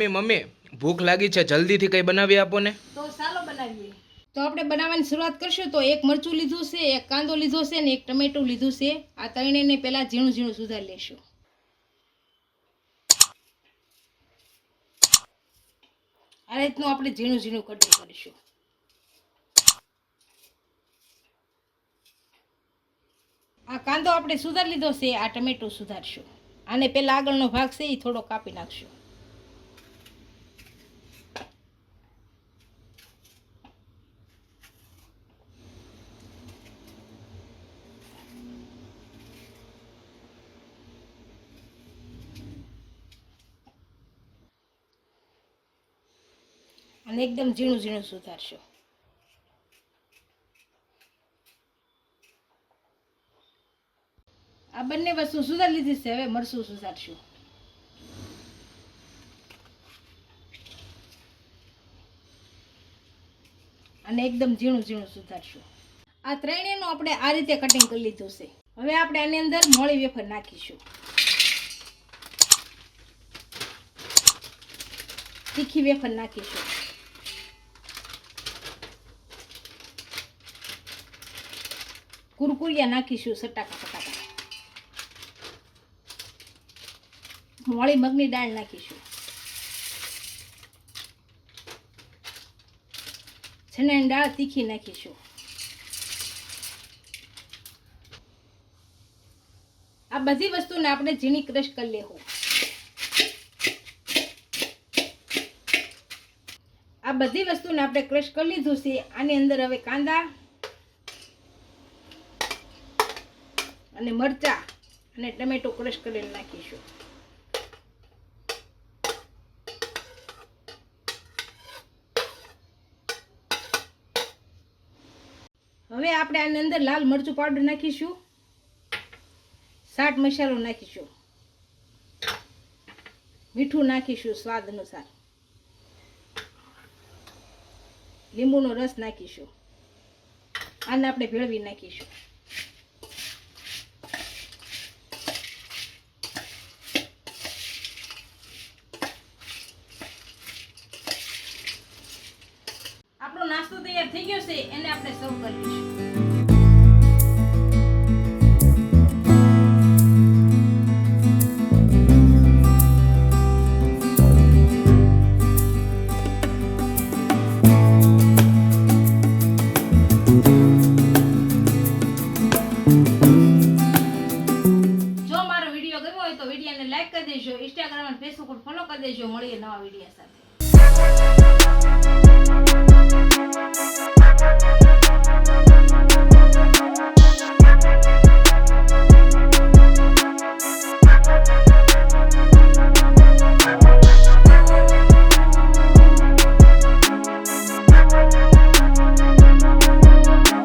Mummy ભૂખ લાગી છે, જલ્દીથી કંઈ બનાવી આપો ને. તો ચાલો બનાવીએ. તો આપણે બનાવવાની શરૂઆત કરશું. તો એક મરચું લીધું છે, એક કાંદો લીધો છે ને એક ટમેટું લીધું છે. આ ત્રણેયને પહેલા ઝીણું ઝીણું સુધારી લેશું. આ રીતનું આપણે ઝીણું ઝીણું કટિંગ કરીશું. આ કાંદો આપણે સુધારી લીધો છે, આ ટમેટું સુધારશું. આને પહેલા આગળનો ભાગ છે એ થોડો કાપી નાખશું. અને એકદમ ઝીણું ઝીણું સુધારશું. આ બંને વસ્તુ સુધારી લીધી છે. હવે મરચું સુધારશું. અને એકદમ ઝીણું ઝીણું સુધારશું. આ ત્રણેયનું આપણે આ રીતે કટિંગ કરી લીધું છે. હવે આપણે આની અંદર મોળી વેફર નાખીશું. તીખી વેફર નાખીશું. કુરકુરિયા નાખીશું સટાકા સટાકા. મોળી મગની દાળ નાખીશું. ચણાની દાળ તીખી નાખીશું. આ બધી વસ્તુને આપણે ઝીણી ક્રશ કરી લેવું. આ બધી વસ્તુને આપણે ક્રશ કરી લીધું છે. આની અંદર હવે કાંદા અને મરચા અને ટમેટો ક્રશ કરીને નાખીશું. હવે આપણે આની અંદર લાલ મરચું પાવડર નાખીશું. ચાટ મસાલો નાખીશું. મીઠું નાખીશું સ્વાદ અનુસાર. લીંબુનો રસ નાખીશું. આને આપણે ભેળવી નાખીશું. આપણો નાસ્તો તૈયાર થઈ ગયો છે. એને આપણે સર્વ કરી લઈશું. જો મારો વિડીયો ગમ્યો હોય તો વિડીયોને લાઈક કરી દેજો. ઇન્સ્ટાગ્રામ અને ફેસબુક પર ફોલો કરી દેજો. મળીએ નવા વિડીયો સાથે.